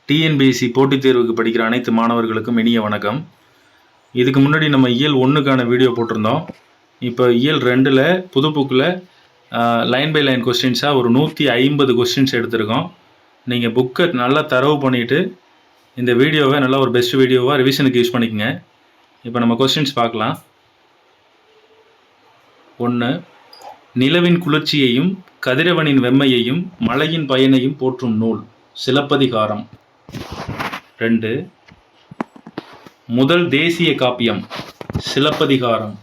TNPSC போட்டித் தேர்வுக்கு படிக்கிற அனைத்து மாணவர்களுக்கும் இனிய வணக்கம். இதுக்கு முன்னாடி நம்ம இயல் 1க்கான வீடியோ போட்டிருந்தோம். இப்போ இயல் 2ல் புது புக்கில் லைன் பை லைன் கொஸ்டின்ஸாக ஒரு 150 கொஸ்டின்ஸ் எடுத்திருக்கோம். நீங்கள் புக்கை நல்லா தரவு பண்ணிவிட்டு இந்த வீடியோவை நல்லா ஒரு பெஸ்ட் வீடியோவாக ரிவிஷனுக்கு யூஸ் பண்ணிக்கோங்க. இப்போ நம்ம கொஸ்டின்ஸ் பார்க்கலாம். 1. நிலவின் குளிர்ச்சியையும் கதிரவனின் வெம்மையையும் மழையின் பயனையும் போற்றும் நூல் சிலப்பதிகாரம். 2. முதல் தேசிய காப்பியம் சிலப்பதிகாரம்.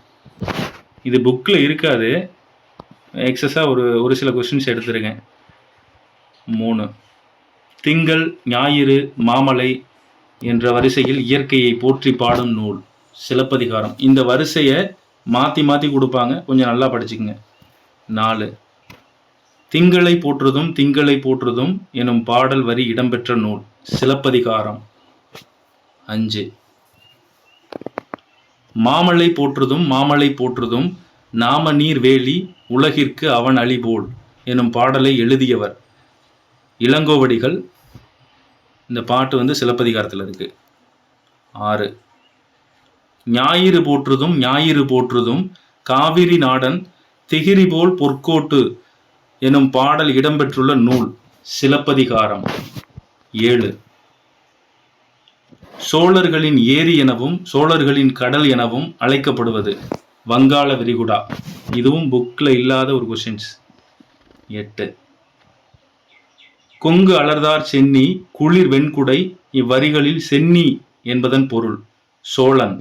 இது புக்கில் இருக்காது, எக்ஸஸாக ஒரு சில கொஸ்டின்ஸ் எடுத்துருக்கேன். 3. திங்கள், ஞாயிறு, மாமலை என்ற வரிசையில் இயற்கையை போற்றி பாடும் நூல் சிலப்பதிகாரம். இந்த வரிசையை மாற்றி மாற்றி கொடுப்பாங்க, கொஞ்சம் நல்லா படிச்சுக்கங்க. 4. திங்களை போற்றுதும் திங்களை போற்றுதும் எனும் பாடல் வரி இடம்பெற்ற நூல் சிலப்பதிகாரம். 5. மாமலை போற்றுதும் மாமலை போற்றுதும் நாம நீர் வேலி உலகிற்கு அவன் அழிபோல் எனும் பாடலை எழுதியவர் இளங்கோவடிகள். இந்த பாட்டு சிலப்பதிகாரத்தில் இருக்கு. 6. ஞாயிறு போற்றுதும் ஞாயிறு போற்றுதும் காவிரி நாடன் திகிரி போல் பொற்கோட்டு எனும் பாடல் இடம்பெற்றுள்ள நூல் சிலப்பதிகாரம். 7. சோழர்களின் ஏரி எனவும் சோழர்களின் கடல் எனவும் அழைக்கப்படுவது வங்காள விரிகுடா. இதுவும் புக்கில் இல்லாத ஒரு கொஸ்டின்ஸ். 8. கொங்கு அலர்தார் சென்னி குளிர் வெண்குடை இவ்வரிகளில் சென்னி என்பதன் பொருள் சோழன்.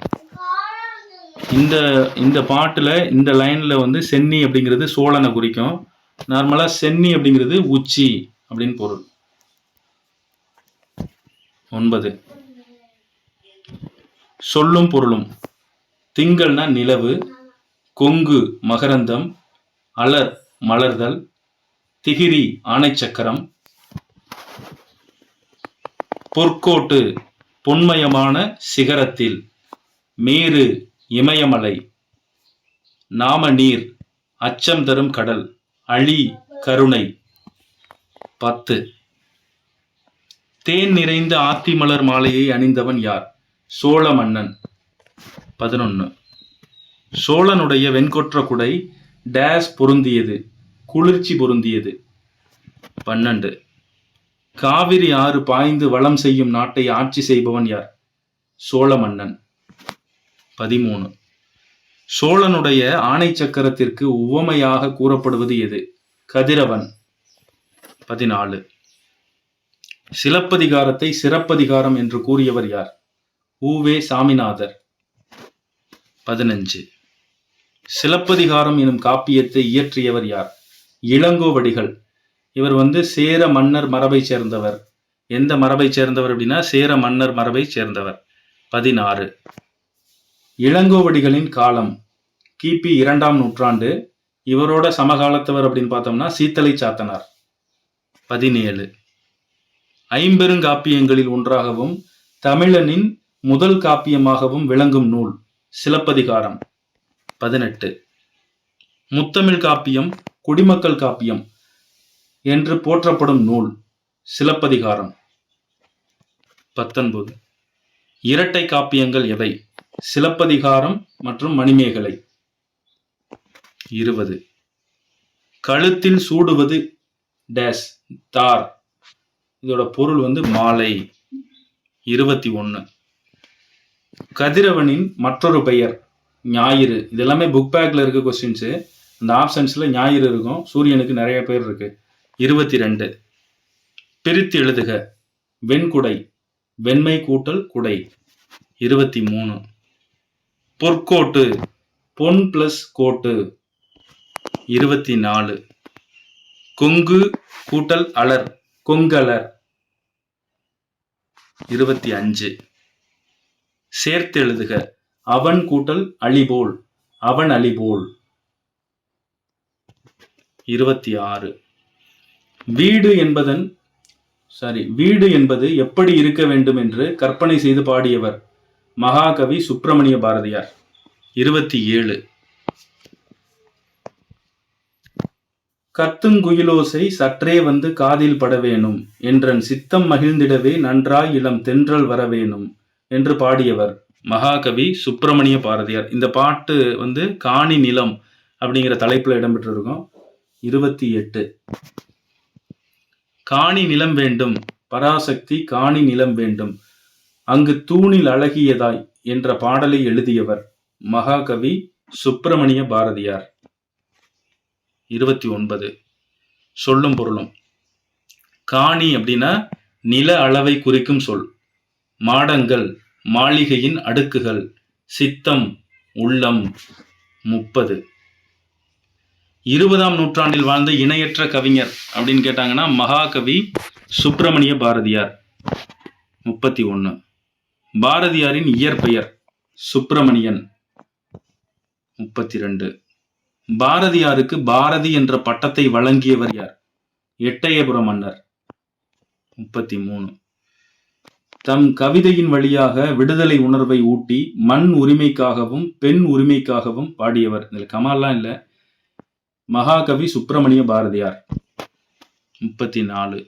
இந்த பாட்டில் இந்த லைனில் சென்னி அப்படிங்கிறது சோழனை குறிக்கும். நார்மலாக சென்னி அப்படிங்கிறது உச்சி அப்படின்னு பொருள். 9. சொல்லும் பொருளும். திங்கள்னா நிலவு, கொங்கு மகரந்தம், அலர் மலர்தல், திகிரி ஆணைச்சக்கரம், பொற்கோட்டு பொன்மயமான சிகரத்தில், மேரு இமயமலை, நாம நீர் அச்சம் தரும் கடல், அழி கருணை. 10. தேன் நிறைந்த ஆத்திமலர் மாலையை அணிந்தவன் யார்? சோழ மன்னன். 11. சோழனுடைய வெண்கொற்ற குடை டேஸ் பொருந்தியது, குளிர்ச்சி பொருந்தியது. 12. காவிரி ஆறு பாய்ந்து வளம் செய்யும் நாட்டை ஆட்சி செய்பவன் யார்? சோழ மன்னன். 13. சோழனுடைய ஆணை சக்கரத்திற்கு உவமையாக கூறப்படுவது எது? கதிரவன். 14. சிலப்பதிகாரத்தை சிறப்பதிகாரம் என்று கூறியவர் யார்? உவே சாமிநாதர். 15. சிலப்பதிகாரம் எனும் காப்பியத்தை இயற்றியவர் யார்? இளங்கோவடிகள். இவர் சேர மன்னர் மரபை சேர்ந்தவர். எந்த மரபை சேர்ந்தவர் அப்படின்னா சேர மன்னர் மரபை சேர்ந்தவர். 16. இளங்கோவடிகளின் காலம் கிபி 2ஆம் நூற்றாண்டு. இவரோட சமகாலத்தவர் அப்படின்னு பார்த்தோம்னா சீத்தலை சாத்தனார். 17. ஐம்பெருங்காப்பியங்களில் ஒன்றாகவும் தமிழனின் முதல் காப்பியமாகவும் விளங்கும் நூல் சிலப்பதிகாரம். 18. முத்தமிழ் காப்பியம், குடிமக்கள் காப்பியம் என்று போற்றப்படும் நூல் சிலப்பதிகாரம். 19. இரட்டை காப்பியங்கள் எவை? சிலப்பதிகாரம் மற்றும் மணிமேகலை. 20. கழுத்தில் சூடுவது டேஸ் தார். இதோட பொருள் மாலை. 21. கதிரவனின் மற்றொரு பெயர் ஞாயிறு. இது எல்லாமே புக் பேக்ல இருக்க கொஸ்டின்ஸு. அந்த ஆப்ஷன்ஸ்ல ஞாயிறு இருக்கும், சூரியனுக்கு நிறைய பேர் இருக்கு. 22. பிரித்து எழுதுக. வெண்குடை வெண்மை கூட்டல் குடை. 23. பொற்கோட்டு பொன் பிளஸ் கோட்டு. 24. கொங்கு கூட்டல் அலர் கொங்கலர். 25. சேர்த்து எழுதுக. அவன் கூட்டல் அழிபோல் அவன் அழிபோல். 26. வீடு என்பது எப்படி இருக்க வேண்டும் என்று கற்பனை செய்து பாடியவர் மகாகவி சுப்பிரமணிய பாரதியார். 27. கத்துங்குயிலோசை சற்றே வந்து காதில் பட வேணும் என்றன் சித்தம் மகிழ்ந்திடவே நன்றாய் இளம் தென்றல் வரவேணும் என்று பாடியவர் மகாகவி சுப்பிரமணிய பாரதியார். இந்த பாட்டு வந்து காணி நிலம் அப்படிங்கிற தலைப்புல இடம்பெற்றிருக்கும். 28. காணி நிலம் வேண்டும் பராசக்தி காணி நிலம் வேண்டும் அங்கு தூணில் அழகியதாய் என்ற பாடலை எழுதியவர் மகாகவி சுப்பிரமணிய பாரதியார். 29. சொல்லும் பொருளும். காணி அப்படின்னா நில அளவை குறிக்கும் சொல். மாடங்கள் மாளிகையின் அடுக்குகள். சித்தம் உள்ளம். 30. 20ஆம் நூற்றாண்டில் வாழ்ந்த இணையற்ற கவிஞர் அப்படின்னு கேட்டாங்கன்னா மகாகவி சுப்பிரமணிய பாரதியார். 31. பாரதியாரின் இயற்பெயர் சுப்பிரமணியன். 32. பாரதியாருக்கு பாரதி என்ற பட்டத்தை வழங்கியவர் யார்? எட்டயபுர மன்னர். 33. தம் கவிதையின் வழியாக விடுதலை உணர்வை ஊட்டி மண் உரிமைக்காகவும் பெண் உரிமைக்காகவும் பாடியவர். இதில் கமால்லாம் இல்லை, மகாகவி சுப்பிரமணிய பாரதியார். 34.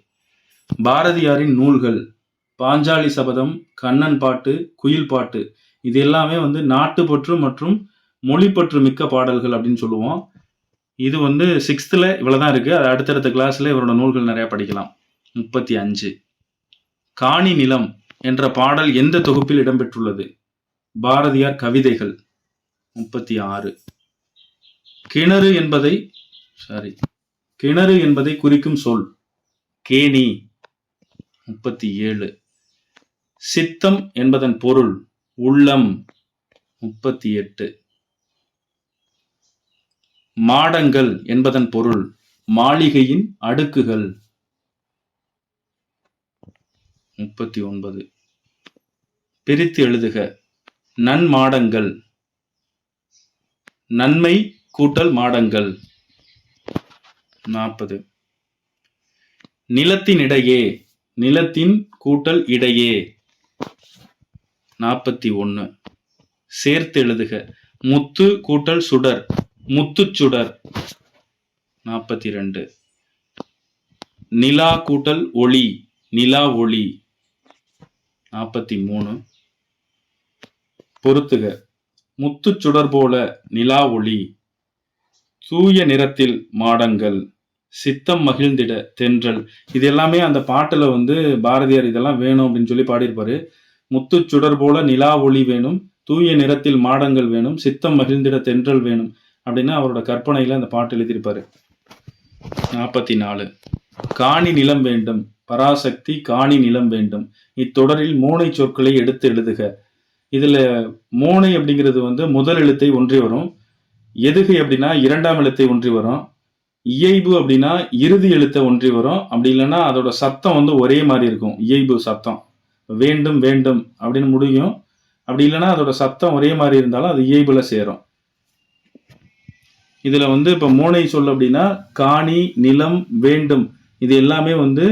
பாரதியாரின் நூல்கள் பாஞ்சாலி சபதம், கண்ணன் பாட்டு, குயில் பாட்டு இது எல்லாமே வந்து நாட்டுப்பற்று மற்றும் மொழிப்பற்று மிக்க பாடல்கள் அப்படின்னு சொல்லுவோம். இது வந்து 6th இவ்வளவுதான் இருக்கு. அது அடுத்தடுத்த கிளாஸ்ல இவரோட நூல்கள் நிறைய படிக்கலாம். 35. காணி நிலம் என்ற பாடல் எந்த தொகுப்பில் இடம்பெற்றுள்ளது? பாரதியார் கவிதைகள். 36. கிணறு என்பதை குறிக்கும் சொல் கேணி. 37. சித்தம் என்பதன் பொருள் உள்ளம். 38. மாடங்கள் என்பதன் பொருள் மாளிகையின் அடுக்குகள். 39. பிரித்து எழுதுக. நன்மாடங்கள் நன்மை கூட்டல் மாடங்கள். 40. நிலத்தினிடையே நிலத்தின் கூட்டல் இடையே. 41. சேர்த்து எழுதுக. முத்து கூட்டல் சுடர் முத்துச்சுடர். 42. நிலா கூட்டல் ஒளி நிலா ஒளி. 43. பொறுத்துக. முத்துச்சுடர் போல நிலா ஒளி. தூய நிறத்தில் மாடங்கள். சித்தம் மகிழ்ந்திட தென்றல். இது எல்லாமே அந்த பாட்டுல வந்து பாரதியார் இதெல்லாம் வேணும் அப்படின்னு சொல்லி பாடியிருப்பாரு. முத்துச்சுடர் போல நிலா ஒளி வேணும், தூய நிறத்தில் மாடங்கள் வேணும், சித்தம் மகிழ்ந்திட தென்றல் வேணும் அப்படின்னு அவரோட கற்பனையில அந்த பாட்டு எழுதியிருப்பாரு. 44. காணி நிலம் வேண்டும் பராசக்தி காணி நிலம் வேண்டும். இத்தொடரில் மோனை சொற்களை எடுத்து எழுதுக. இதுல மோனை அப்படிங்கிறது வந்து முதல் எழுத்தை ஒன்றி வரும். எதுகை அப்படின்னா 2ஆம் எழுத்தை ஒன்றி வரும். இயைபு அப்படின்னா இறுதி எழுத்தை ஒன்றி வரும். அப்படி இல்லைன்னா அதோட சத்தம் வந்து ஒரே மாதிரி இருக்கும். இயைபு சத்தம் வேண்டும் வேண்டும் அப்படின்னு முடியும். அப்படி இல்லைன்னா அதோட சத்தம் ஒரே மாதிரி இருந்தாலும் அது இயைபுல சேரும். இதுல வந்து இப்ப மோனை சொல் அப்படின்னா காணி நிலம் வேண்டும் இது எல்லாமே வந்து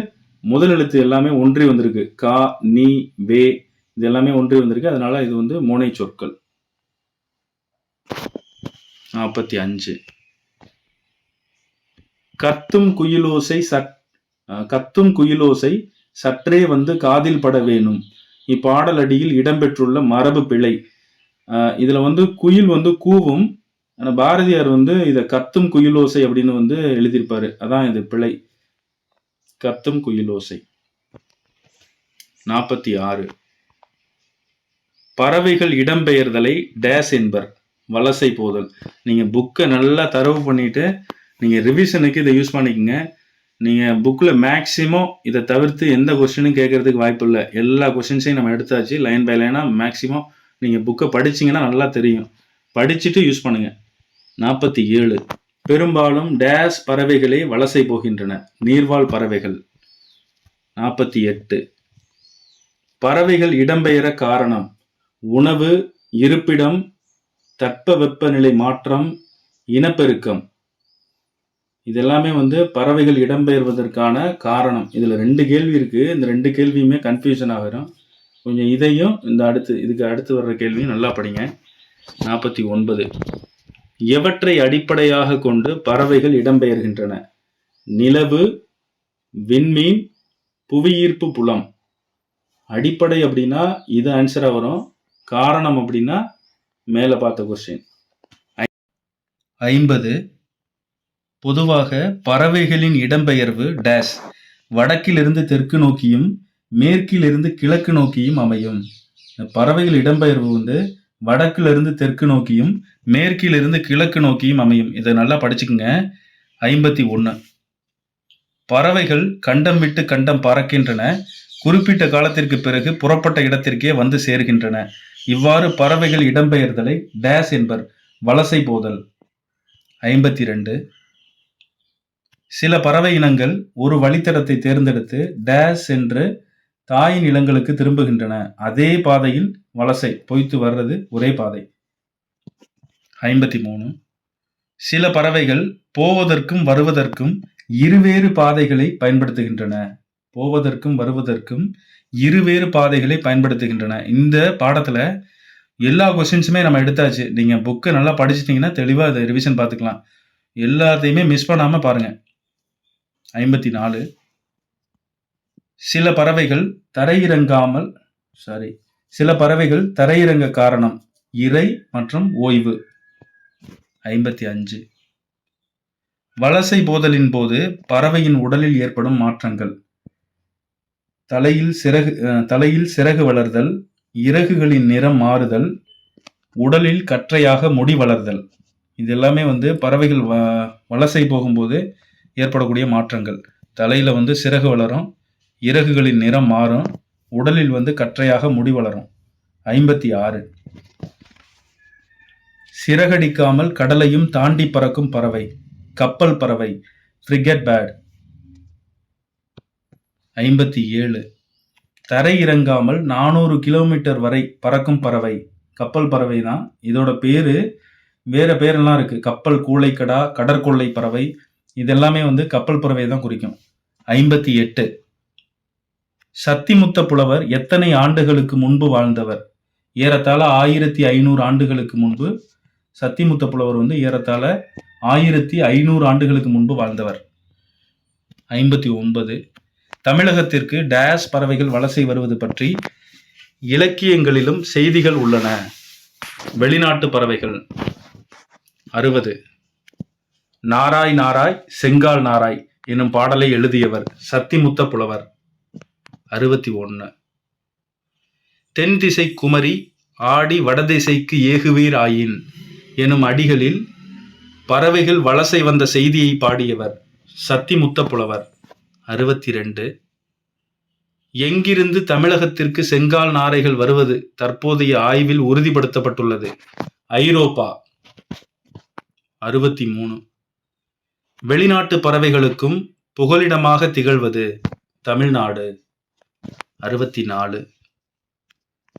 முதல் எழுத்து எல்லாமே ஒன்றி வந்திருக்கு. கா நீ வே இது எல்லாமே ஒன்றி வந்திருக்கு. அதனால இது வந்து மோனை சொற்கள். 45. கத்தும் குயிலோசை சற்றே வந்து காதில் பட வேணும். இப்பாடல் அடியில் இடம்பெற்றுள்ள மரபு பிழை. இதுல வந்து குயில் வந்து கூவும். ஆனா பாரதியார் வந்து இத கத்தும் குயிலோசை அப்படின்னு வந்து எழுதியிருப்பாரு. அதான் இது பிழை. கத்தும் குயிலோசை. 46. பறவைகள் இடம்பெயர்தலை டேஸ் என்பர். வலசை போதல். நீங்க புக்கை நல்லா தரவு பண்ணிட்டு நீங்க ரிவிஷனுக்கு இதை யூஸ் பண்ணிக்கோங்க. நீங்க புக்ல மேக்சிமம் இதை தவிர்த்து எந்த கொஸ்டினும் கேட்கறதுக்கு வாய்ப்பு இல்லை. எல்லா கொஸ்டின்ஸையும் நம்ம எடுத்தாச்சு லைன் பை லைனா. மேக்சிமம் நீங்க புக்கை படிச்சீங்கன்னா நல்லா தெரியும். படிச்சுட்டு யூஸ் பண்ணுங்க. 47. பெரும்பாலும் டேஸ் பறவைகளே வலசை போகின்றன. நீர்வாழ் பறவைகள். 48. பறவைகள் இடம்பெயர காரணம் உணவு, இருப்பிடம், தட்பவெப்பநிலை மாற்றம், இனப்பெருக்கம். இதெல்லாமே வந்து பறவைகள் இடம்பெயர்வதற்கான காரணம். இதுல 2 கேள்வி இருக்கு. இந்த 2 கேள்வியுமே கன்ஃபியூஷன் ஆகிரும். கொஞ்சம் இதையும் இதுக்கு அடுத்து வர்ற கேள்வியும் நல்லா படிங்க. 49. எவற்றை அடிப்படையாக கொண்டு பறவைகள் இடம்பெயர்கின்றன? நிலவு, விண்மீன், புவியீர்ப்பு புலம். அடிப்படை அப்படின்னா இது ஆன்சரா வரும். காரணம் அப்படின்னா மேலே பார்த்த கொஸ்டின். 50. பொதுவாக பறவைகளின் இடம்பெயர்வு டேஷ் வடக்கிலிருந்து தெற்கு நோக்கியும் மேற்கிலிருந்து கிழக்கு நோக்கியும் அமையும். பறவைகள் இடம்பெயர்வு வந்து வடக்கிலிருந்து தெற்கு நோக்கியும் மேற்கிலிருந்து கிழக்கு நோக்கியும் அமையும். இதை நல்லா படிச்சுக்குங்க. 51. பறவைகள் கண்டம் விட்டு கண்டம் பறக்கின்றன. குறிப்பிட்ட காலத்திற்கு பிறகு புறப்பட்ட இடத்திற்கே வந்து சேர்கின்றன. இவ்வாறு பறவைகள் இடம்பெயர்தலை டேஷ் என்பர், வலசை போதல். 52. சில பறவை இனங்கள் ஒரு வழித்தடத்தை தேர்ந்தெடுத்து டேஷ் என்று தாய் நிலங்களுக்கு திரும்புகின்றன. அதே பாதையில் வலசை பொய்த்து வர்றது ஒரே பாதை. 53. சில பறவைகள் போவதற்கும் வருவதற்கும் இருவேறு பாதைகளை பயன்படுத்துகின்றன. போவதற்கும் வருவதற்கும் இருவேறு பாதைகளை பயன்படுத்துகின்றன. இந்த பாடத்துல எல்லா கொஸ்டின்ஸுமே நம்ம எடுத்தாச்சு. நீங்க புக்கை நல்லா படிச்சிட்டிங்கன்னா தெளிவா அதை ரிவிஷன் பார்த்துக்கலாம். எல்லாத்தையுமே மிஸ் பண்ணாம பாருங்க. 54. சில பறவைகள் தரையிறங்க காரணம் இரை மற்றும் ஓய்வு. 55. வலசை போதலின் போது பறவையின் உடலில் ஏற்படும் மாற்றங்கள். தலையில் சிறகு வளர்தல், இறகுகளின் நிறம் மாறுதல், உடலில் கற்றையாக முடி வளர்தல். இது எல்லாமே வந்து பறவைகள் வலசை போகும்போது ஏற்படக்கூடிய மாற்றங்கள். தலையில வந்து சிறகு வளரும், இறகுகளின் நிறம் மாறும், உடலில் வந்து கற்றையாக முடி வளரும். 56. சிறகடிக்காமல் கடலையும் தாண்டி பறக்கும் பறவை கப்பல் பறவை, ஃப்ரிகேட் பேர்ட். 57. தரை இறங்காமல் 400 கிலோமீட்டர் வரை பறக்கும் பறவை கப்பல் பறவை தான். இதோட பேரு வேற பேரெல்லாம் இருக்கு. கப்பல் கூளைக்கடா, கடற்கொள்ளை பறவை, இதெல்லாமே வந்து கப்பல் பறவை தான் குறிக்கும். 58. சத்திமுத்த புலவர் எத்தனை ஆண்டுகளுக்கு முன்பு வாழ்ந்தவர்? ஏறத்தாழ 1500 ஆண்டுகளுக்கு முன்பு சத்திமுத்த புலவர் வந்து ஏறத்தாழ 1500 ஆண்டுகளுக்கு முன்பு வாழ்ந்தவர். 59. தமிழகத்திற்கு டேஷ் பறவைகள் வலசை வருவது பற்றி இலக்கியங்களிலும் செய்திகள் உள்ளன. வெளிநாட்டு பறவைகள். 60. நாராய் நாராய் செங்கால் நாராய் எனும் பாடலை எழுதியவர் சத்திமுத்த புலவர். 61. தென் திசை குமரி ஆடி வடதிசைக்கு ஏகுவீர் ஆயின் எனும் அடிகளில் பறவைகள் வலசை வந்த செய்தியை பாடியவர் சத்திமுத்த புலவர். 62. எங்கிருந்து தமிழகத்திற்கு செங்கால் நாரைகள் வருவது தற்போதைய ஆய்வில் உறுதிப்படுத்தப்பட்டுள்ளது? ஐரோப்பா. 63. வெளிநாட்டு பறவைகளுக்கும் புகலிடமாக திகழ்வது தமிழ்நாடு. 64.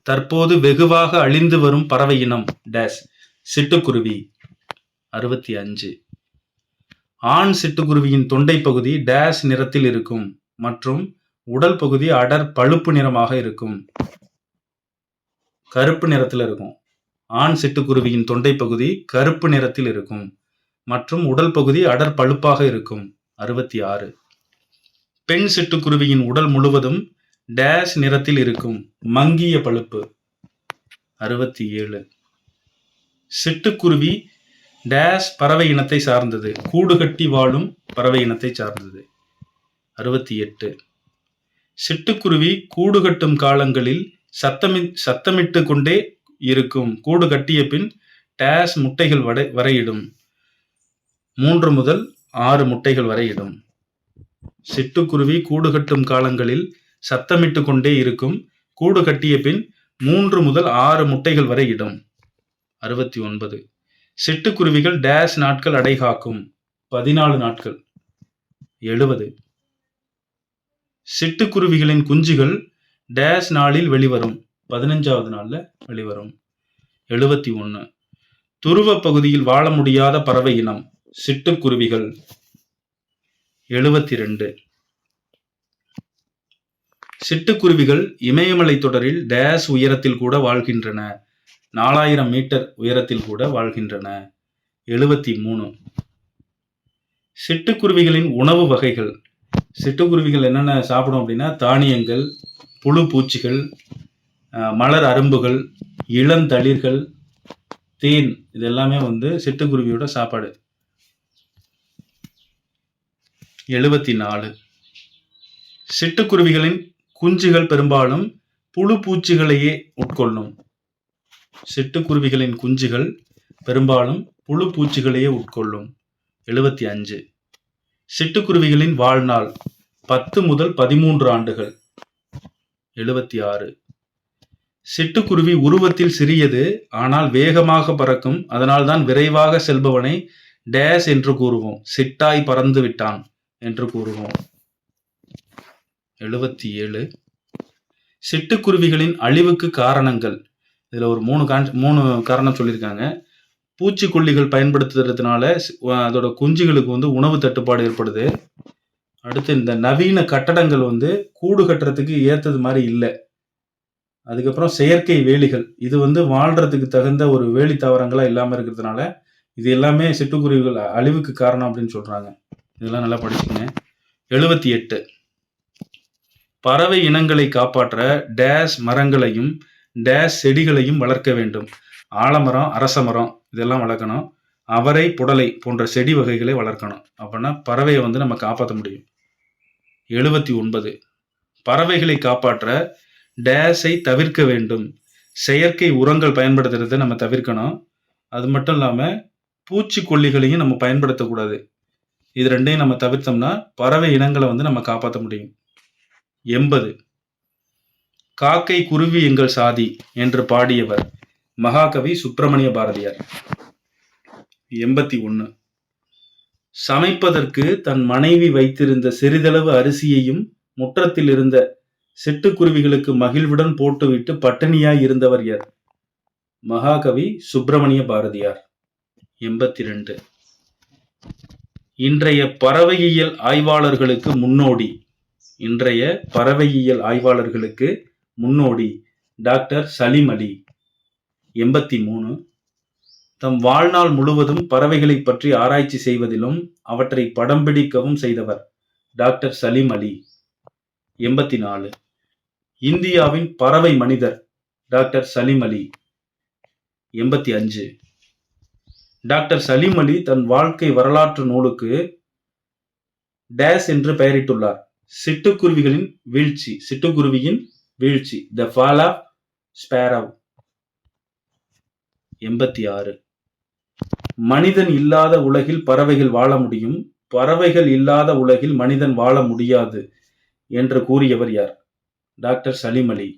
தற்போது வெகுவாக அழிந்து வரும் பறவை இனம் டேஷ் சிட்டுக்குருவி. 65. ஆண் சிட்டுக்குருவியின் தொண்டை பகுதி டேஷ் நிறத்தில் இருக்கும் மற்றும் உடல் பகுதி அடர் பழுப்பு நிறமாக இருக்கும். கருப்பு நிறத்தில் இருக்கும். ஆண் சிட்டுக்குருவியின் தொண்டை பகுதி கருப்பு நிறத்தில் இருக்கும் மற்றும் உடல் பகுதி அடர் பழுப்பாக இருக்கும். 66. பெண் சிட்டுக்குருவியின் உடல் முழுவதும் டேஷ் நிறத்தில் இருக்கும், மங்கிய பழுப்பு. 67. சிட்டுக்குருவி டேஷ் பறவை இனத்தை சார்ந்தது, கூடு கட்டி வாழும் பறவை இனத்தை சார்ந்தது. 68. சிட்டுக்குருவி கூடு கட்டும் காலங்களில் சத்தமிட்டு கொண்டே இருக்கும். கூடு கட்டிய பின் டேஷ் முட்டைகள் வரையிடும். 3 முதல் 6 முட்டைகள் வரை இடும். சிட்டுக்குருவி கூடு கட்டும் காலங்களில் சத்தமிட்டு கொண்டே இருக்கும். கூடு கட்டிய பின் 3 முதல் 6 முட்டைகள் வரை இடும். 69. சிட்டுக்குருவிகள் டேஷ் நாட்கள் அடை காக்கும்? 14 நாட்கள். 70. சிட்டுக்குருவிகளின் குஞ்சுகள் டேஷ் நாளில் வெளிவரும்? 15வது நாள்ல வெளிவரும். 71. துருவ பகுதியில் வாழ முடியாத பறவை இனம் சிட்டுக்குருவிகள். 72. சிட்டுக்குருவிகள் இமயமலை தொடரில் டேஷ் உயரத்தில் கூட வாழ்கின்றன? 4000 மீட்டர் உயரத்தில் கூட வாழ்கின்றன. 73. சிட்டுக்குருவிகளின் உணவு வகைகள். சிட்டுக்குருவிகள் என்னென்ன சாப்பிடும் அப்படின்னா, தானியங்கள், புழு பூச்சிகள், மலர் அரும்புகள், இளந்தளிர்கள், தேன், இது எல்லாமே வந்து சிட்டுக்குருவியோட சாப்பாடு. 74. சிட்டுக்குருவிகளின் குஞ்சுகள் பெரும்பாலும் புழு பூச்சிகளையே உட்கொள்ளும். சிட்டுக்குருவிகளின் குஞ்சுகள் பெரும்பாலும் புழு பூச்சிகளையே உட்கொள்ளும். 75. சிட்டுக்குருவிகளின் வாழ்நாள் 10 முதல் 13 ஆண்டுகள். 76. சிட்டுக்குருவி உருவத்தில் சிறியது, ஆனால் வேகமாக பறக்கும். அதனால்தான் விரைவாக செல்பவனை டேஸ் என்று கூறுவோம். சிட்டாய் பறந்து விட்டான் என்று கூறுவோம். 77. சிட்டுக்குருவிகளின் அழிவுக்கு காரணங்கள். இதுல ஒரு 3 காரணம் சொல்லியிருக்காங்க. பூச்சிக்கொல்லிகள் பயன்படுத்துறதுனால அதோட குஞ்சுகளுக்கு வந்து உணவு தட்டுப்பாடு ஏற்படுது. அடுத்து இந்த நவீன கட்டடங்கள் வந்து கூடு கட்டுறதுக்கு ஏற்றது மாதிரி இல்லை. அதுக்கப்புறம் செயற்கை வேலிகள், இது வந்து வாழ்றதுக்கு தகுந்த ஒரு வேலி தாவரங்களா இல்லாம இருக்கிறதுனால இது எல்லாமே சிட்டுக்குருவிகள் அழிவுக்கு காரணம் அப்படின்னு சொல்றாங்க. இதெல்லாம் நல்லா படிச்சுக்கங்க. 78. பறவை இனங்களை காப்பாற்ற டேஸ் மரங்களையும் டேஸ் செடிகளையும் வளர்க்க வேண்டும். ஆலமரம், அரச மரம் இதெல்லாம் வளர்க்கணும். அவரை, புடலை போன்ற செடி வகைகளை வளர்க்கணும். அப்படின்னா பறவையை வந்து நம்ம காப்பாற்ற முடியும். 79. பறவைகளை காப்பாற்ற டேஸை தவிர்க்க வேண்டும். செயற்கை உரங்கள் பயன்படுத்துறதை நம்ம தவிர்க்கணும். அது மட்டும் இல்லாமல் பூச்சிக்கொல்லிகளையும் நம்ம பயன்படுத்தக்கூடாது. இது ரெண்டையும் நம்ம தவிர்த்தோம்னா பறவை இனங்களை வந்து நம்ம காப்பாற்ற முடியும். 80. காக்கை குருவி எங்கள் சாதி என்று பாடியவர் மகாகவி சுப்பிரமணிய பாரதியார். 81. சமைப்பதற்கு தன் மனைவி வைத்திருந்த சிறிதளவு அரிசியையும் முற்றத்தில் இருந்த சிட்டுக்குருவிகளுக்கு மகிழ்வுடன் போட்டுவிட்டு பட்டினியாய் இருந்தவர் யார்? மகாகவி சுப்பிரமணிய பாரதியார். 82. இன்றைய பறவையியல் ஆய்வாளர்களுக்கு முன்னோடி டாக்டர் சலீம் அலி. 83. தம் வாழ்நாள் முழுவதும் பறவைகளை பற்றி ஆராய்ச்சி செய்வதிலும் அவற்றை படம் பிடிக்கவும் செய்தவர் டாக்டர் சலீம் அலி. 84. இந்தியாவின் பறவை மனிதர் டாக்டர் சலீம் அலி. 85. டாக்டர் சலீம் அலி தன் வாழ்க்கை வரலாற்று நூலுக்கு டேஸ் என்று பெயரிட்டுள்ளார். சிட்டுக்குருவியின் வீழ்ச்சி, த ஃபால் ஆஃப் ஸ்பேரோ. 86. மனிதன் இல்லாத உலகில் பறவைகள் வாழ முடியும், பறவைகள் இல்லாத உலகில் மனிதன் வாழ முடியாது என்று கூறியவர் யார்? டாக்டர் சலீம் அலி.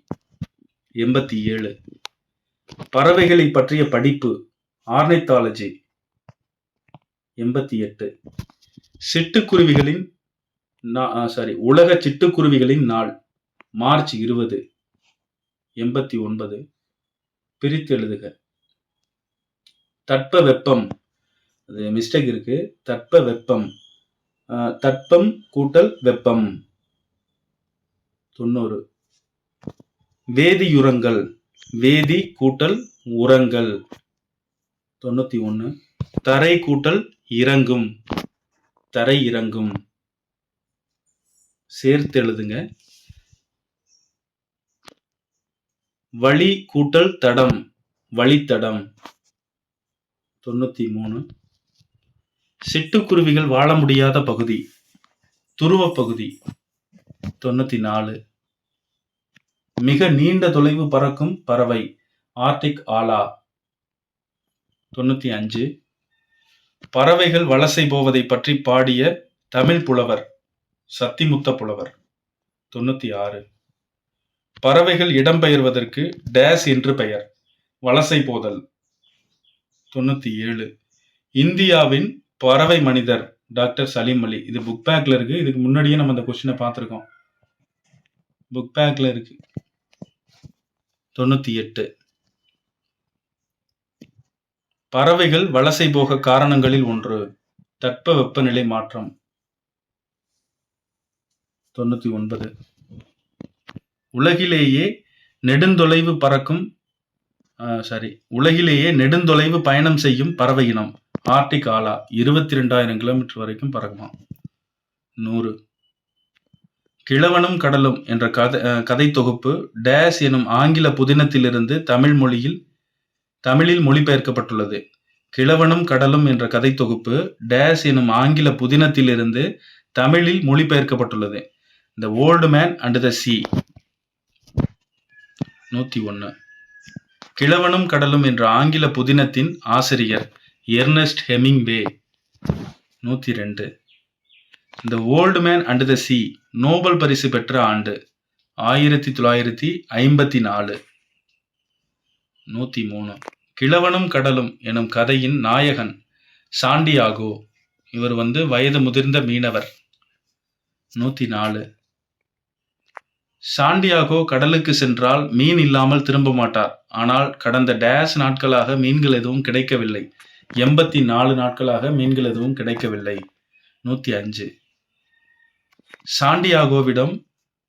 87. பறவைகளை பற்றிய படிப்பு, ஆர்னித்தாலஜி. 88. உலக சிட்டுக்குருவிகளின் நாள் மார்ச் 20. 89. பிரித்து எழுதுக. தட்பவெப்பம், அது மிஸ்டேக் இருக்கு. தட்பவெப்பம், தட்பம் கூட்டல் வெப்பம். 90. வேதியுரங்கள், வேதி கூட்டல் உரங்கள். 91. தரை கூட்டல் இறங்கும், தரை இறங்கும். சேர்த்து எழுதுங்க. வழி கூட்டல் தடம், வழித்தடம். 93. சிட்டுக்குருவிகள் வாழ முடியாத பகுதி, துருவ பகுதி. 94. மிக நீண்ட தொலைவு பறக்கும் பறவை, ஆர்டிக் ஆலா. 95. பறவைகள் வலசை போவதை பற்றி பாடிய தமிழ் புலவர் சத்திமுத்த புலவர். 96. பறவைகள் இடம்பெயர்வதற்கு டேஸ் என்று பெயர், வலசை போதல். 97. இந்தியாவின் பறவை மனிதர் டாக்டர் சலீம் அலி. இது புக் பேக்ல இருக்கு. இதுக்கு முன்னாடியே நம்ம இந்த கொஸ்டினை பார்த்திருக்கோம். புக் பேக்ல இருக்கு. 98. பறவைகள் வலசை போக காரணங்களில் ஒன்று தட்பவெப்பநிலை மாற்றம். 99. உலகிலேயே நெடுந்தொலைவு பயணம் செய்யும் பறவை இனம், ஆர்டிக் ஆலா 22,000 கிலோமீட்டர் வரைக்கும் பறக்குமா. 100. கிழவனும் கடலும் என்ற கதை தொகுப்பு டேஸ் எனும் ஆங்கில புதினத்திலிருந்து தமிழில் மொழிபெயர்க்கப்பட்டுள்ளது. கிழவனும் கடலும் என்ற கதை தொகுப்பு டேஸ் எனும் ஆங்கில புதினத்திலிருந்து தமிழில் மொழிபெயர்க்கப்பட்டுள்ளது. The old man and the sea. 101. கிழவனும் கடலும் என்ற ஆங்கில புதினத்தின் ஆசிரியர் Ernest Hemingway. 102. The old man and the sea Nobel பரிசு பெற்ற ஆண்டு 1954. 103. கிழவனும் கடலும் எனும் கதையின் நாயகன் சாண்டியாகோ. இவர் வயது முதிர்ந்த மீனவர். 104. சாண்டியாகோ கடலுக்கு சென்றால் மீன் இல்லாமல் திரும்ப மாட்டார். ஆனால் கடந்த டேஸ் நாட்களாக மீன்கள் எதுவும் கிடைக்கவில்லை. 84 நாட்களாக மீன்கள் எதுவும் கிடைக்கவில்லை. 105. சாண்டியாகோவிடம்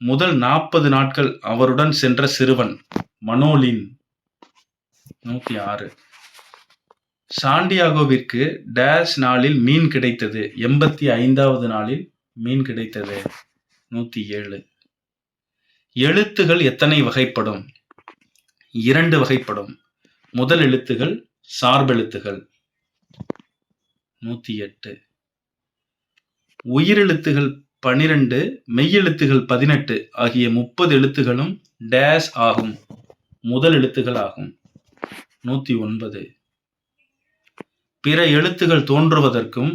முதல் 40 நாட்கள் அவருடன் சென்ற சிறுவன் மனோலின். 106. சாண்டியாகோவிற்கு டேஸ் நாளில் மீன் கிடைத்தது. 85வது நாளில் மீன் கிடைத்தது. 107. எழுத்துகள் எத்தனை வகைப்படும்? 2 வகைப்படும். முதல் எழுத்துகள் சார்பெழுத்துகள். 108. உயிரெழுத்துகள் 12, மெய்யெழுத்துகள் 18 ஆகிய 30 எழுத்துகளும் டேஸ் ஆகும். முதல் எழுத்துகள் ஆகும். 109. பிற எழுத்துகள் தோன்றுவதற்கும்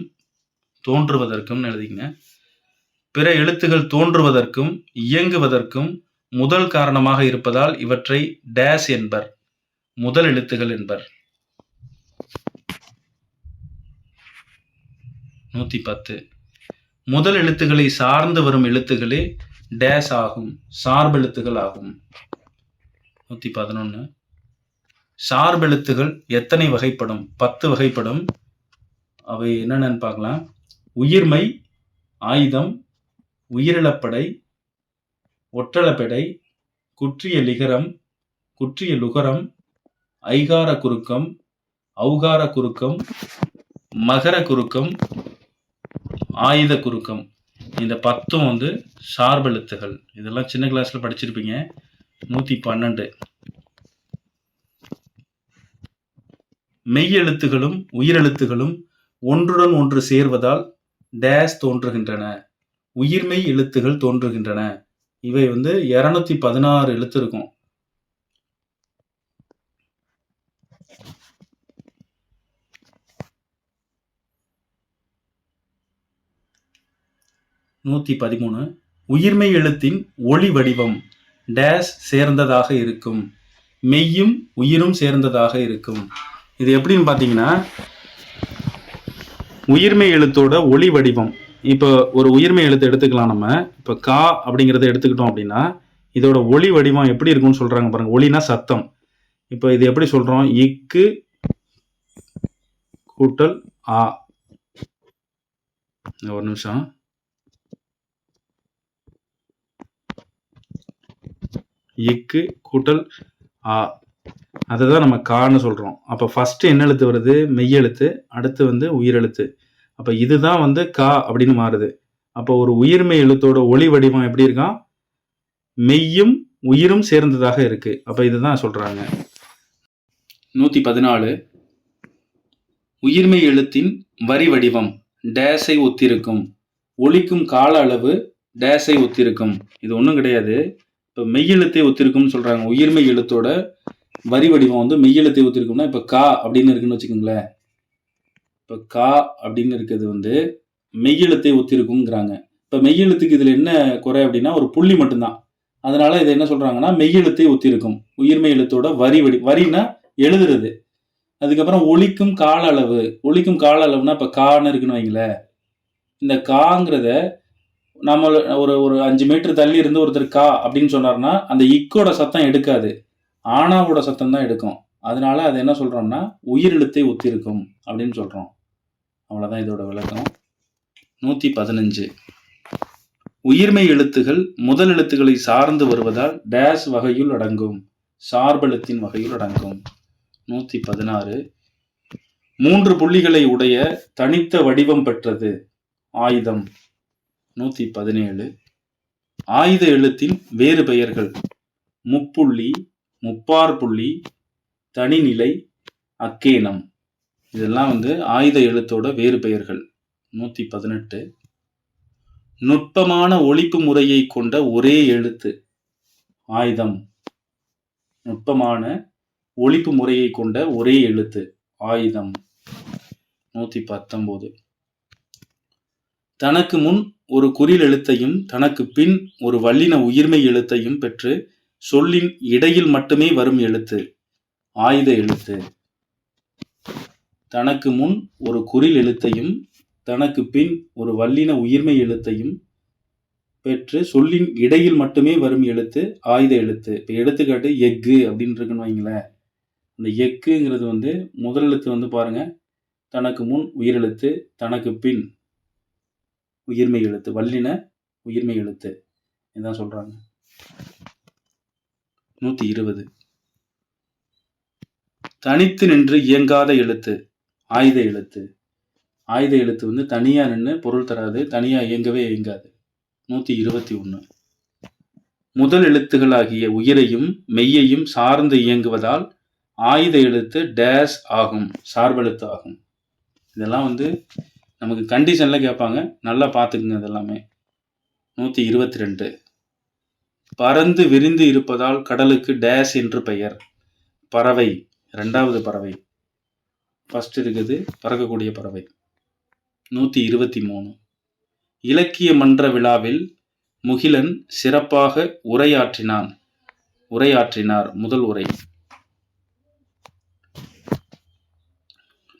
எழுதிங்க. பிற எழுத்துகள் தோன்றுவதற்கும் இயங்குவதற்கும் முதல் காரணமாக இருப்பதால் இவற்றை டேஸ் என்பர், முதல் எழுத்துகள் என்பர். 110. முதல் எழுத்துக்களை சார்ந்து வரும் எழுத்துக்களே டேஸ் ஆகும், சார்பெழுத்துகள் ஆகும். 111. சார்பெழுத்துகள் எத்தனை வகைப்படும்? 10 வகைப்படும். அவை என்னென்னு பார்க்கலாம். உயிர்மை, ஆயுதம், உயிரிழப்படை, ஒற்றளப்படை, குற்றிய லிகரம், குற்றிய லுகரம், ஐகார குறுக்கம், ஔகார குறுக்கம், மகர குறுக்கம், ஆயுத குறுக்கம். இந்த 10 சார்பெழுத்துகள். இதெல்லாம் சின்ன கிளாஸ்ல படிச்சிருப்பீங்க. 112. மெய்யெழுத்துகளும் உயிரெழுத்துகளும் ஒன்றுடன் ஒன்று சேர்வதால் டேஸ் தோன்றுகின்றன. உயிர்மெய் எழுத்துகள் தோன்றுகின்றன. இவை 216 எழுத்து இருக்கும். 113. உயிர்மெய் எழுத்தின் ஒளி வடிவம் டேஸ் சேர்ந்ததாக இருக்கும். மெய்யும் உயிரும் சேர்ந்ததாக இருக்கும். இது எப்படின்னு பார்த்தீங்கன்னா, உயிர்மெய் எழுத்தோட ஒளி வடிவம். இப்போ ஒரு உயிர்மெய் எழுத்து எடுத்துக்கலாம். நம்ம இப்போ கா அப்படிங்கிறத எடுத்துக்கிட்டோம் அப்படின்னா, இதோட ஒளி வடிவம் எப்படி இருக்கும்னு சொல்றாங்க பாருங்க. ஒளினா சத்தம். இப்போ இது எப்படி சொல்றோம்? இக்கு கூட்டல் ஆ. ஒரு நிமிஷம். இக்கு கூட்டல் ஆ, அதுதான் நம்ம கான்னு சொல்றோம். அப்போ ஃபர்ஸ்ட் என்ன எழுத்து வருது? மெய்யெழுத்து. அடுத்து உயிரெழுத்து. அப்போ இதுதான் கா அப்படின்னு மாறுது. அப்போ ஒரு உயிர்மெய் எழுத்தோட ஒளி வடிவம் எப்படி இருக்கான்? மெய்யும் உயிரும் சேர்ந்ததாக இருக்கு. அப்போ இதுதான் சொல்றாங்க. 114. உயிர்மெய் எழுத்தின் வரி வடிவம் டேஸை ஒத்திருக்கும். ஒலிக்கும் கால அளவு டேஸை ஒத்திருக்கும். இது ஒன்றும் கிடையாது. இப்போ மெய்யெழுத்தை ஒத்திருக்கும்னு சொல்றாங்க. உயிர்மெய் எழுத்தோட வரி வடிவம் மெய்யெழுத்தை ஒத்திருக்கும்னா, இப்போ கா அப்படின்னு இருக்குன்னு வச்சுக்கோங்களேன். இப்போ கா அப்படின்னு இருக்கிறது மெய்யெழுத்தை ஒத்திருக்கும்ங்கிறாங்க. இப்போ மெய்யெழுத்துக்கு இதில் என்ன குறை அப்படின்னா, ஒரு புள்ளி மட்டும்தான். அதனால இதை என்ன சொல்றாங்கன்னா, மெய்யெழுத்தை ஒத்திருக்கும். உயிர்மெய் எழுத்தோட வரினா எழுதுறது. அதுக்கப்புறம் ஒலிக்கும் கால அளவு. ஒலிக்கும் கால அளவுனா இப்போ கான்னு இருக்குன்னு வைங்களேன். இந்த காங்கிறத நம்ம ஒரு 5 மீட்டர் தள்ளி இருந்து ஒருத்தர் கா அப்படின்னு சொன்னார்னா, அந்த இக்கோட சத்தம் எடுக்காது, ஆனாவோட சத்தம் தான் எடுக்கும். அதனால அதை என்ன சொல்றோம்னா, உயிரெழுத்தை ஒத்திருக்கும் அப்படின்னு சொல்றோம். அவ்வளவுதான் இதோட விளக்கம். 115. உயிர்மெய் எழுத்துகள் முதல் எழுத்துக்களை சார்ந்து வருவதால் டேஸ் வகையுள் அடங்கும், சார்பெழுத்தின் வகையுள் அடங்கும். 116. 3 புள்ளிகளை உடைய தனித்த வடிவம் பெற்றது. ஆயுதம். 117. ஆயுத எழுத்தின் வேறு பெயர்கள். முப்புள்ளி, முப்பாற்புள்ளி, தனிநிலை, அக்கேனம். இதெல்லாம் ஆயுத எழுத்தோட வேறு பெயர்கள். 118. நுட்பமான ஒலிப்பு முறையை கொண்ட ஒரே எழுத்து. ஆயுதம். நுட்பமான ஒலிப்பு முறையை கொண்ட ஒரே எழுத்து. ஆயுதம். 119. தனக்கு முன் ஒரு குறில் எழுத்தையும் தனக்கு பின் ஒரு வல்லின உயிர்மெய் எழுத்தையும் பெற்று சொல்லின் இடையில் மட்டுமே வரும் எழுத்து. ஆயுத எழுத்து. தனக்கு முன் ஒரு குறில் எழுத்தையும் தனக்கு பின் ஒரு வல்லின உயிர்மெய் எழுத்தையும் பெற்று சொல்லின் இடையில் மட்டுமே வரும் எழுத்து ஆயுத எழுத்து. இப்போ எடுத்துக்காட்டு எஃகு அப்படின்னு இருக்குன்னு வைங்களேன். அந்த எக்குங்கிறது முதல் எழுத்து பாருங்க, தனக்கு முன் உயிரெழுத்து, தனக்கு பின் உயிர்மெய் எழுத்து, வல்லின உயிர்மெய் எழுத்து. இதான் சொல்றாங்க. 120. தனித்து நின்று இயங்காத எழுத்து. ஆயுத எழுத்து. ஆயுத எழுத்து தனியா நின்று பொருள் தராது, தனியா இயங்கவே இயங்காது. 121. முதல் எழுத்துகளாகிய உயிரையும் மெய்யையும் சார்ந்து இயங்குவதால் ஆயுத எழுத்து டேஸ் ஆகும், சார்பெழுத்து ஆகும். இதெல்லாம் நமக்கு கண்டிஷன்ல கேட்பாங்க, நல்லா பார்த்துக்குங்க இதெல்லாமே. 122. பறந்து விரிந்து இருப்பதால் கடலுக்கு டேஸ் என்று பெயர். பறவை. 2வது பறவை. ஃபர்ஸ்ட் இருக்குது பறக்கக்கூடிய பறவை. 123. இலக்கிய மன்ற விழாவில் முகிலன் சிறப்பாக உரையாற்றினார். முதல் உரை.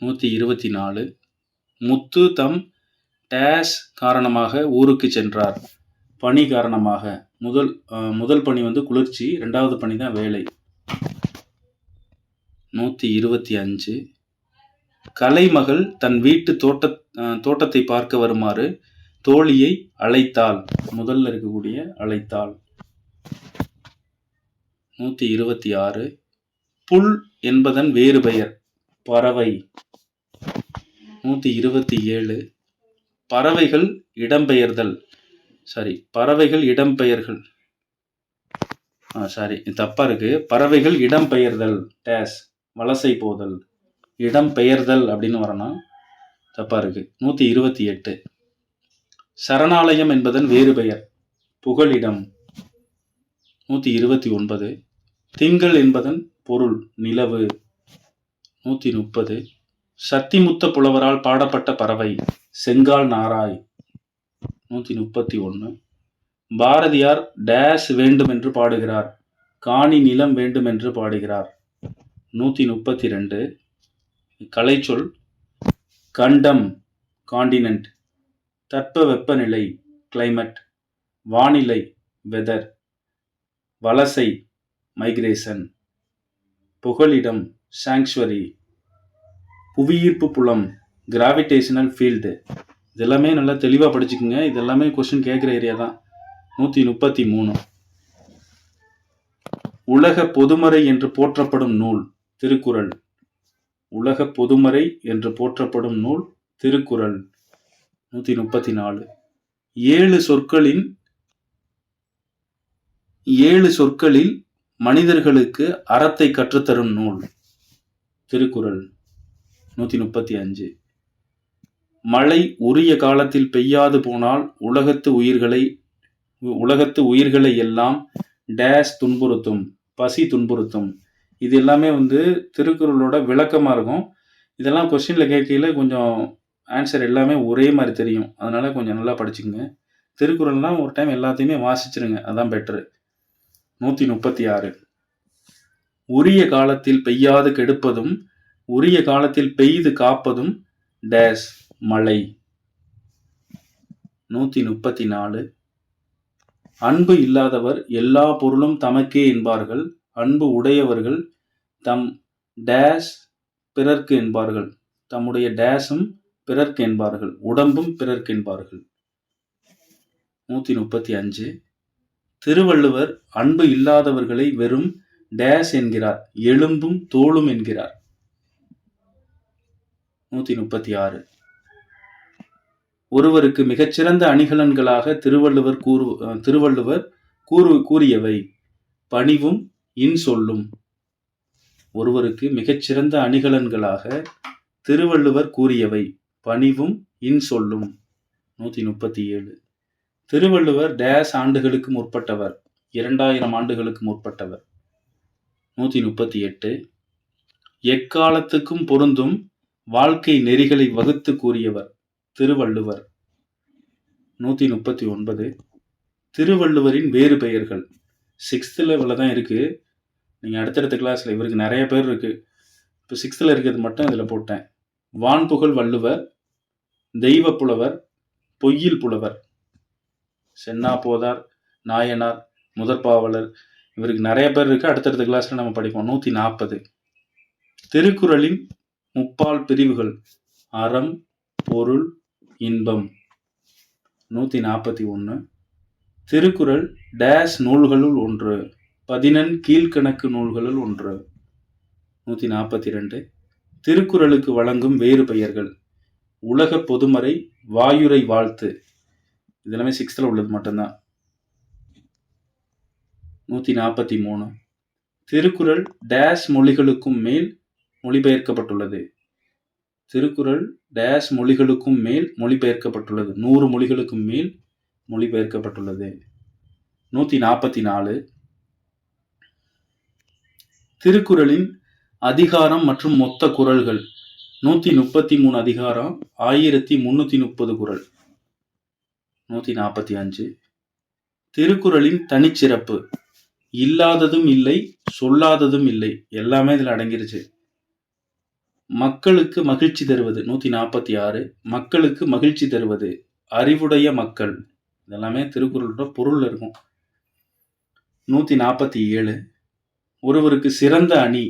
124. முத்து தம் டேஸ் காரணமாக ஊருக்கு சென்றார். பணி காரணமாக. முதல் பணி குளிர்ச்சி, 2வது பணி தான் வேலை. 125. கலைமகள் தன் வீட்டு தோட்டத்தை பார்க்க வருமாறு தோழியை அழைத்தாள். முதல்ல இருக்கக்கூடிய அழைத்தாள். 126. புல் என்பதன் வேறு பெயர். பறவை. 127. பறவைகள் இடம்பெயர்கள். தப்பா இருக்கு. பறவைகள் இடம்பெயர்தல் டேஸ், வலசை போதல். இடம்பெயர்தல் அப்படின்னு வரணும், தப்பா இருக்கு. 128. சரணாலயம் என்பதன் வேறு பெயர். புகலிடம். 129. திங்கள் என்பதன் பொருள் நிலவு. 130. சத்திமுத்த புலவரால் பாடப்பட்ட பறவை. செங்கால் நாராய். 131. பாரதியார் டேஸ் வேண்டும் என்று பாடுகிறார். காணி நிலம் வேண்டும் என்று பாடுகிறார். 132. கலைச்சொல். கண்டம் காண்டினென்ட், தட்ப வெப்பநிலை கிளைமேட், வானிலை வெதர், வலசை மைக்ரேஷன், புகலிடம் சாங்சுவரி, புவியீர்ப்பு புலம் கிராவிடேஷனல் ஃபீல்டு. இதெல்லாமே நல்லா தெளிவாக படிச்சுக்குங்க. இதெல்லாமே கொஸ்டின் கேட்குற ஏரியா தான். 133. உலக பொதுமறை என்று போற்றப்படும் நூல். திருக்குறள். உலக பொதுமறை என்று போற்றப்படும் நூல் திருக்குறள். 134. 7 சொற்களில் மனிதர்களுக்கு அறத்தை கற்றுத்தரும் நூல். திருக்குறள். 135. மழை உரிய காலத்தில் பெய்யாது போனால் உலகத்து உயிர்களை எல்லாம் டேஸ் துன்புறுத்தும், பசி துன்புறுத்தும். இது எல்லாமே திருக்குறளோட விளக்கமாக இருக்கும். இதெல்லாம் கொஸ்டின்ல கேட்கல கொஞ்சம் ஆன்சர் எல்லாமே ஒரே மாதிரி தெரியும். அதனால கொஞ்சம் நல்லா படிச்சுக்கங்க. திருக்குறள்லாம் ஒரு டைம் எல்லாத்தையுமே வாசிச்சிருங்க, அதான் பெட்ரு. 136. உரிய காலத்தில் பெய்யாது கெடுப்பதும் உரிய காலத்தில் பெய்து காப்பதும் டேஸ் மழை. 134. அன்பு இல்லாதவர் எல்லா பொருளும் தமக்கே என்பார்கள். அன்பு உடையவர்கள் தம் டேஸ் பிறர்க்கு என்பார்கள். தம்முடைய டேஸும் பிறர்க்கு என்பார்கள், உடம்பும் பிறர்க்கு என்பார்கள். 135. திருவள்ளுவர் அன்பு இல்லாதவர்களை வெறும் டேஸ் என்கிறார், எலும்பும் தோளும் என்கிறார். 136. ஒருவருக்கு மிகச்சிறந்த அணிகலன்களாக திருவள்ளுவர் கூறியவை பணிவும் இன்சொல்லும். ஒருவருக்கு மிகச்சிறந்த அணிகலன்களாக திருவள்ளுவர் கூறியவை பணிவும் இன்சொல்லும். 137. திருவள்ளுவர் டேஸ் ஆண்டுகளுக்கு முற்பட்டவர்? 2000 ஆண்டுகளுக்கு முற்பட்டவர். 138. எக்காலத்துக்கும் பொருந்தும் வாழ்க்கை நெறிகளை வகுத்து கூறியவர் திருவள்ளுவர். 139. திருவள்ளுவரின் வேறு பெயர்கள் 6th லெவலில் தான் இருக்குது. நீங்கள் அடுத்தடுத்த கிளாஸில் இவருக்கு நிறைய பேர் இருக்குது. இப்போ 6th இருக்கிறது மட்டும் இதில் போட்டேன். வான்புகழ் வள்ளுவர், தெய்வ புலவர், பொய்யில் புலவர், சென்னா போதார், நாயனார், முதற்பாவலர், இவருக்கு நிறைய பேர் இருக்குது. அடுத்தடுத்த கிளாஸில் நம்ம படிப்போம். 140. திருக்குறளின் முப்பால் பிரிவுகள் அறம், பொருள், இன்பம். 141. திருக்குறள் டேஸ் நூல்களுள் ஒன்று, 11 கீழ்கணக்கு நூல்களுள் ஒன்று. 142. திருக்குறளுக்கு வழங்கும் வேறு பெயர்கள் உலக பொதுமறை, வாயுரை வாழ்த்து. இதெல்லாமே 6th உள்ளது மட்டும்தான். 143. திருக்குறள் டேஸ் மொழிகளுக்கும் மேல் மொழிபெயர்க்கப்பட்டுள்ளது. திருக்குறள் டேஸ் மொழிகளுக்கும் மேல் மொழிபெயர்க்கப்பட்டுள்ளது. 100 மொழிகளுக்கும் மேல் மொழிபெயர்க்கப்பட்டுள்ளது. 144. திருக்குறளின் அதிகாரம் மற்றும் மொத்த குறள்கள் 133 அதிகாரம், 1330 குறள். 145. திருக்குறளின் தனிச்சிறப்பு இல்லாததும் இல்லை, சொல்லாததும் இல்லை, எல்லாமே இதில் அடங்கிருச்சு. மக்களுக்கு மகிழ்ச்சி தருவது 146. மக்களுக்கு மகிழ்ச்சி தருவது அறிவுடைய மக்கள். இதெல்லாமே திருக்குறளோட பொருள் இருக்கும். 147. ஒருவருக்கு சிறந்த அணி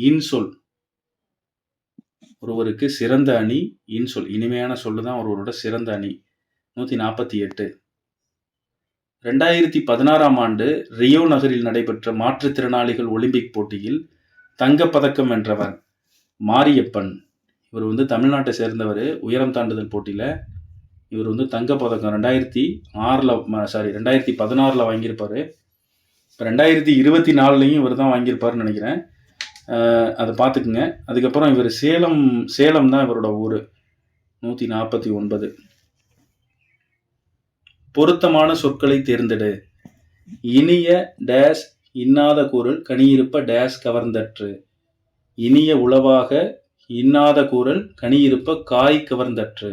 இன்சொல். ஒருவருக்கு சிறந்த அணி இன்சொல், இனிமையான சொல்லு தான் ஒருவரோட சிறந்த அணி. 148. 2016 ஆண்டு ரியோ நகரில் நடைபெற்ற மாற்றுத்திறனாளிகள் ஒலிம்பிக் போட்டியில் தங்கப்பதக்கம் வென்றவர் மாரியப்பன். இவர் தமிழ்நாட்டை சேர்ந்தவர். உயரம் தாண்டுதல் போட்டியில் இவர் தங்கப்பதக்கம் 2016 வாங்கியிருப்பார். இப்போ 2024 இவர் தான் வாங்கியிருப்பாருன்னு நினைக்கிறேன். அதை பார்த்துக்குங்க. அதுக்கப்புறம் இவர் சேலம் தான் இவரோட ஊர். 149. பொருத்தமான சொற்களை தேர்ந்தெடு. இனிய டேஸ் இன்னாத கூறல் கனியிருப்ப டேஸ் கவர்ந்தற்று. இனிய உளவாக இன்னாத கூறல் கனியிருப்ப காய் கவர்ந்தற்று.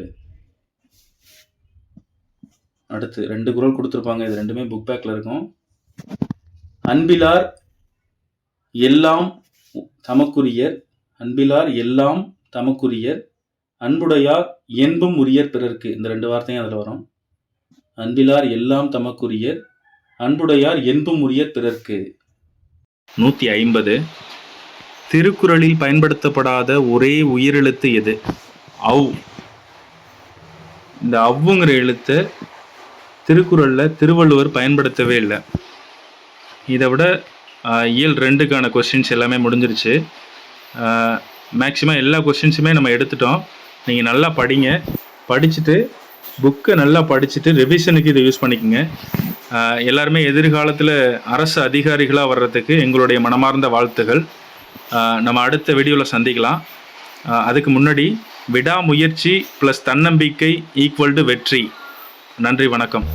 அடுத்து 2 குறள் கொடுத்துருப்பாங்க. இது ரெண்டுமே புக் பேக்கில் இருக்கும். அன்பிலார் எல்லாம் தமக்குரியர், அன்பிலார் எல்லாம் தமக்குரியர், அன்புடையார் என்பும் உரியர் பிறர்க்கு. இந்த 2 வார்த்தையும் அதில் வரும். அன்பிலார் எல்லாம் தமக்குரியர், அன்புடையார் என்பும் உரியர் பிறர்க்கு. 150. திருக்குறளில் பயன்படுத்தப்படாத ஒரே உயிரெழுத்து எது? அவ். இந்த அவ்வுங்கிற எழுத்தை திருக்குறளில் திருவள்ளுவர் பயன்படுத்தவே இல்லை. இதை விட இயல் 2க்கான கொஸ்டின்ஸ் எல்லாமே முடிஞ்சிருச்சு. மேக்ஸிமம் எல்லா கொஸ்டின்ஸுமே நம்ம எடுத்துட்டோம். நீங்கள் நல்லா படிங்க. படிச்சுட்டு புக்கை நல்லா படிச்சுட்டு ரிவிஷனுக்கு இதை யூஸ் பண்ணிக்கோங்க. எல்லாருமே எதிர்காலத்தில் அரசு அதிகாரிகளாக வர்றதுக்கு எங்களுடைய மனமார்ந்த வாழ்த்துகள். நம்ம அடுத்த வீடியோவில் சந்திக்கலாம். அதுக்கு முன்னாடி விடாமுயற்சி ப்ளஸ் தன்னம்பிக்கை ஈக்குவல் டு வெற்றி. நன்றி, வணக்கம்.